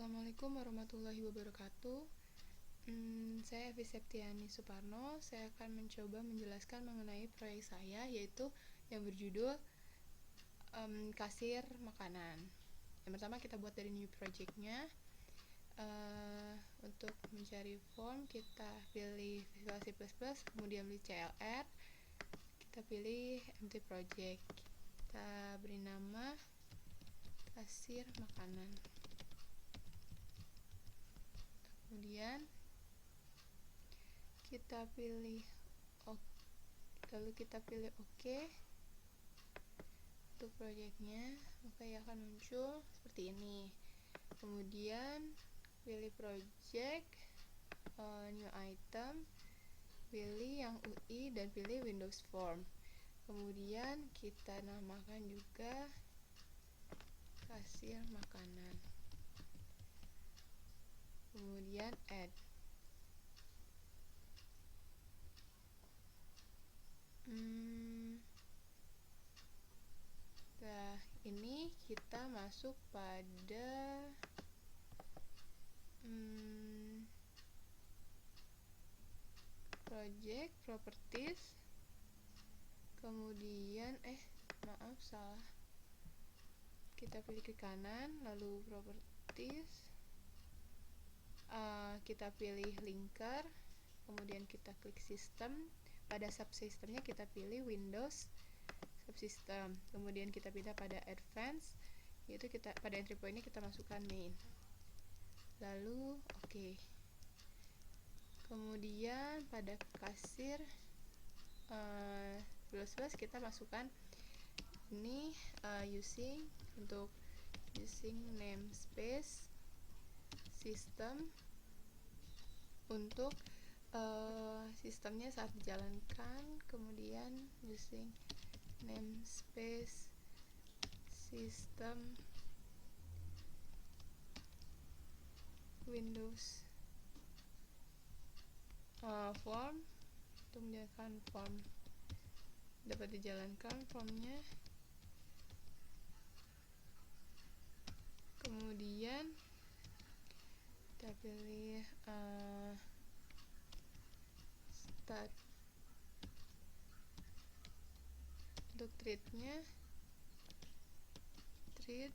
Assalamualaikum warahmatullahi wabarakatuh. Saya Evi Septiani Suparno. Saya akan mencoba menjelaskan mengenai proyek saya, yaitu yang berjudul kasir makanan. Yang pertama kita buat dari new project-nya. Untuk mencari form kita pilih Visual C++, kemudian pilih CLR, kita pilih empty project, kita beri nama kasir makanan. Kemudian kita pilih OK untuk proyeknya, maka ia akan muncul seperti ini. Kemudian pilih project, new item, pilih yang UI dan pilih Windows Form. Kemudian kita namakan juga kasir makanan. Kemudian add. Nah, ini kita masuk pada project properties. Kemudian salah. Kita pilih ke kanan, lalu properties. Kita pilih linker, kemudian kita klik system. Pada subsystemnya kita pilih Windows subsystem, kemudian kita pindah pada advance, yaitu kita pada entry point-nya kita masukkan main, lalu OK. Kemudian pada kasir plus kita masukkan ini using namespace system untuk sistemnya saat dijalankan, kemudian using namespace system Windows form untuk menjalankan form, dapat dijalankan formnya. Kemudian kita pilih start. Untuk treat-nya treat.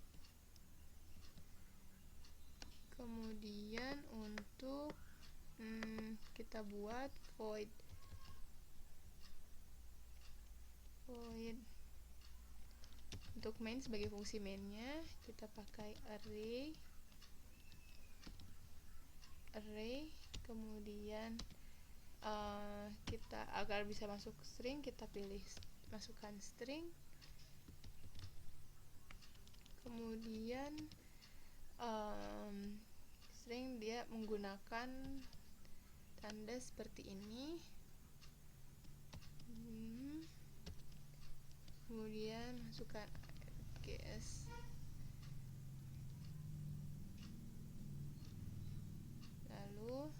Kemudian untuk kita buat void untuk main. Sebagai fungsi mainnya kita pakai array. Kemudian kita agar bisa masuk string, kita pilih masukkan string. Kemudian string dia menggunakan tanda seperti ini. Kemudian masukkan gs. Lalu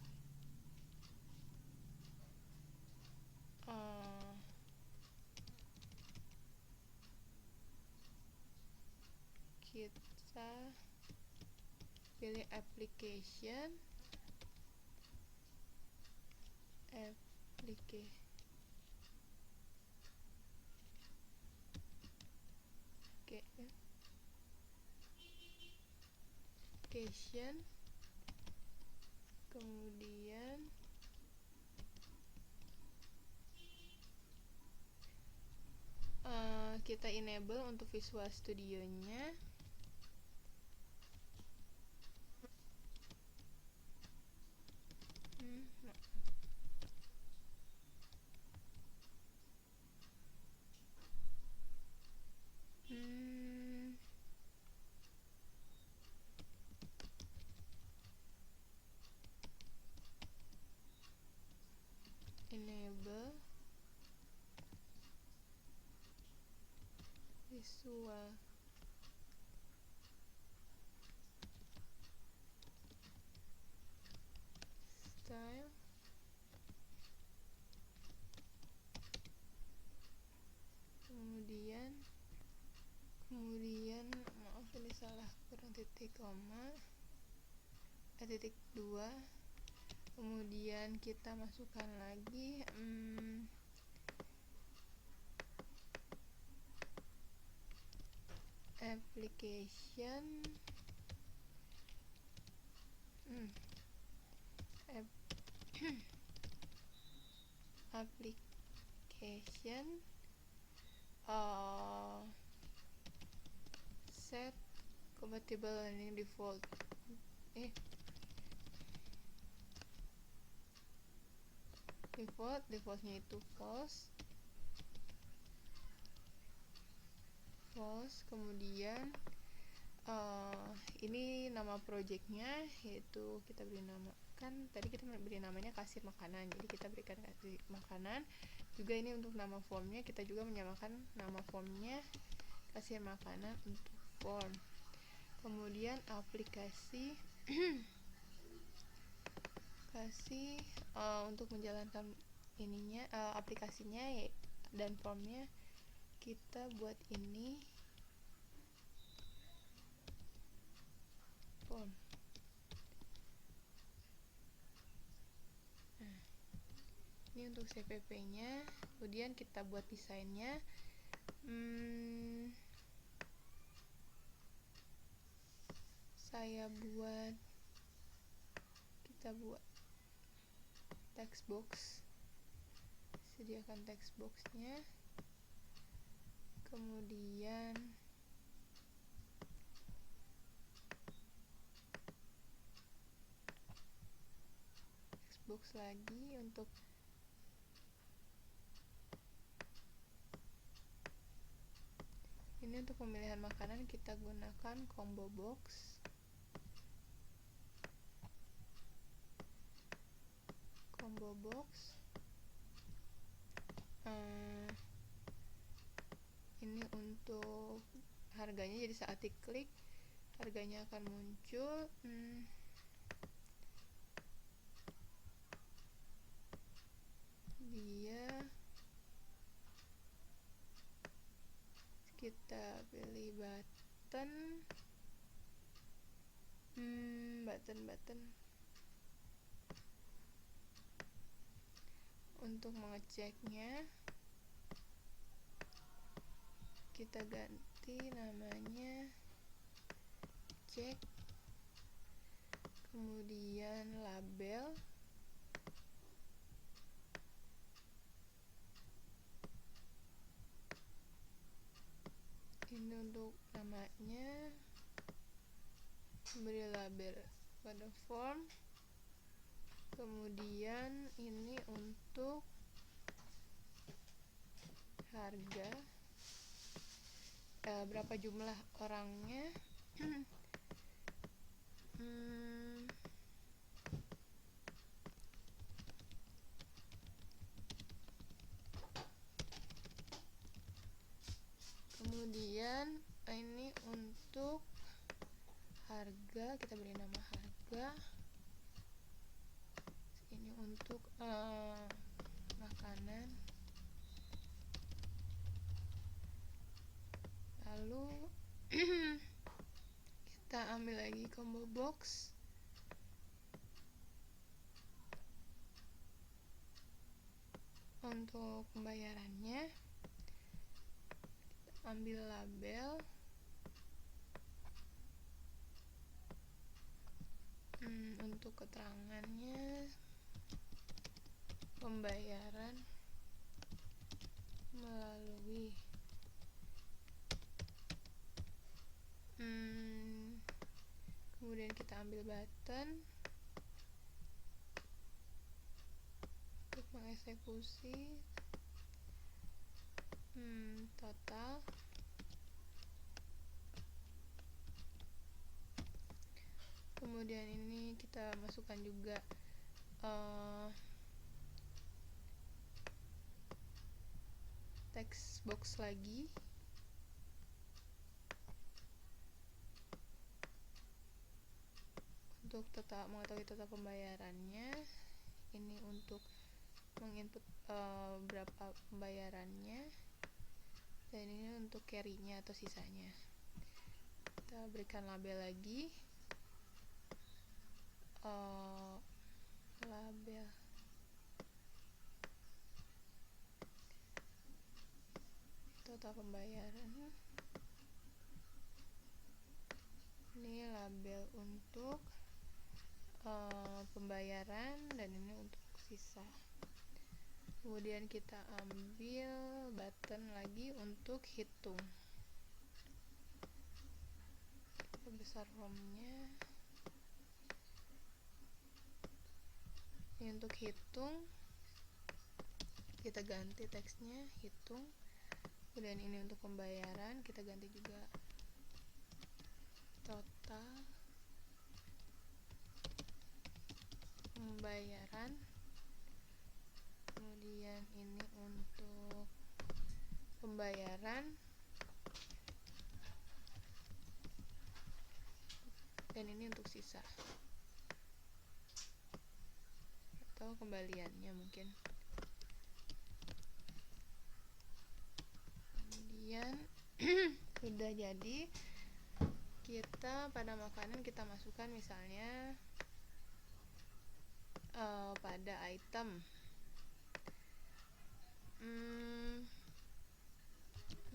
kita pilih application. Kemudian kita enable untuk Visual Studio-nya. Enable Visual 2, kemudian kita masukkan lagi application application set compatible learning defaultnya itu false, kemudian ini nama projectnya, yaitu kita beri nama, kan tadi kita beri namanya kasir makanan, jadi kita berikan kasir makanan. Juga ini untuk nama formnya, kita juga menyamakan nama formnya kasir makanan untuk form. Kemudian aplikasi untuk menjalankan aplikasinya dan formnya, kita buat ini form. Ini untuk CPP nya, kemudian kita buat desainnya. Kita buat text box, sediakan text boxnya, kemudian text box lagi. Untuk ini, untuk pemilihan makanan kita gunakan combo box. Ini untuk harganya, jadi saat diklik harganya akan muncul. Kita pilih button. Untuk mengeceknya, kita ganti namanya cek, kemudian label, ini untuk namanya, beri label pada form. Kemudian ini untuk harga, berapa jumlah orangnya. Kemudian ini untuk harga, kita beri nama harga. Ini untuk makanan. Lalu kita ambil lagi combo box. Untuk pembayarannya, kita ambil label, untuk keterangannya, pembayaran melalui kemudian kita ambil button untuk mengeksekusi total. Kemudian ini kita masukkan juga text box lagi. Untuk mengetahui total pembayarannya, ini untuk menginput berapa pembayarannya, dan ini untuk carry-nya atau sisanya. Kita berikan label lagi, pembayaran. Ini label untuk pembayaran dan ini untuk sisa. Kemudian kita ambil button lagi untuk hitung. Kita besar ROM-nya. Ini untuk hitung, kita ganti teksnya hitung. Kemudian ini untuk pembayaran, kita ganti juga total pembayaran. Kemudian ini untuk pembayaran dan ini untuk sisa atau kembaliannya mungkin. Kemudian sudah jadi, kita pada makanan kita masukkan misalnya pada item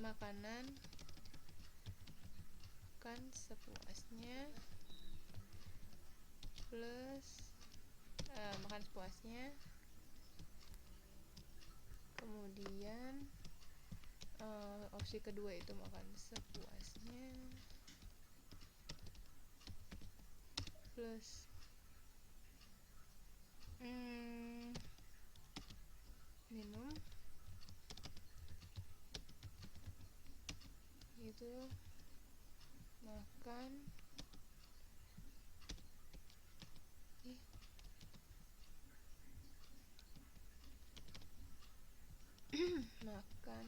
makanan kan sepuasnya plus makan sepuasnya. Kemudian opsi kedua itu makan sepuasnya plus minum itu makan makan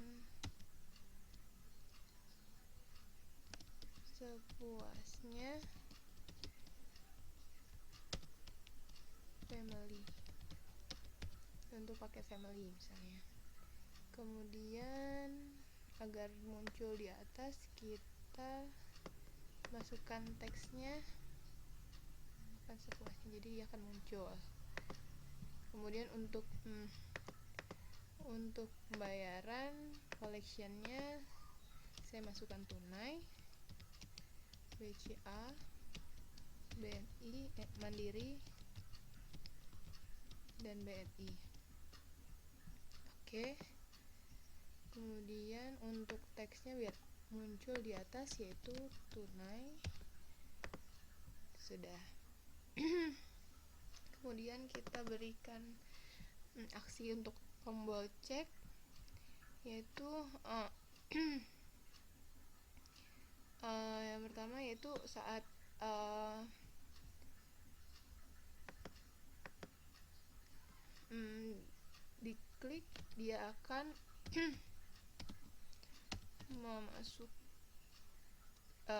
sepuasnya family, untuk pakai family misalnya. Kemudian agar muncul di atas kita masukkan teksnya makan sepuasnya, jadi dia akan muncul. Kemudian untuk pembayaran collectionnya saya masukkan tunai, BCA, BNI, Mandiri, dan BNI. Oke. Kemudian untuk teksnya biar muncul di atas yaitu tunai. Sudah. Kemudian kita berikan aksi untuk tombol cek, yaitu yang pertama yaitu saat diklik dia akan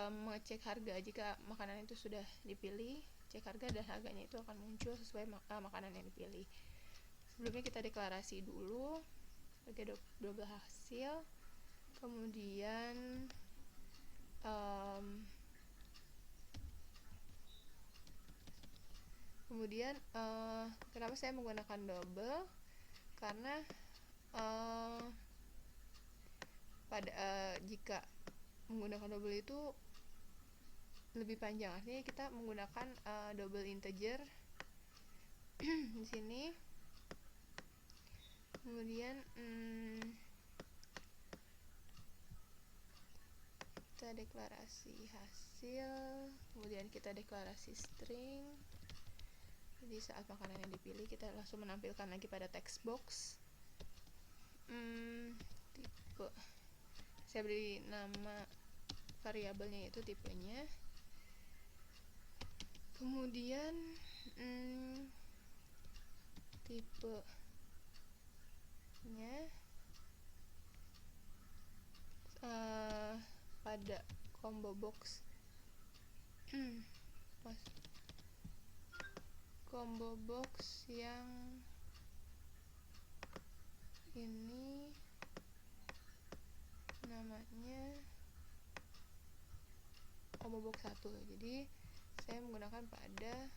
mengecek harga. Jika makanan itu sudah dipilih, cek harga dan harganya itu akan muncul sesuai makanan yang dipilih. Sebelumnya kita deklarasi dulu sebagai 12 hasil. Kemudian kenapa saya menggunakan double, karena jika menggunakan double itu lebih panjang, artinya kita menggunakan double integer di sini. Kemudian kita deklarasi hasil, kemudian kita deklarasi string. Jadi saat makanan yang dipilih kita langsung menampilkan lagi pada text box. Tipe, saya beri nama variabelnya itu tipenya. Kemudian tipenya pada combo box combo box yang ini namanya combo box 1. Jadi saya menggunakan pada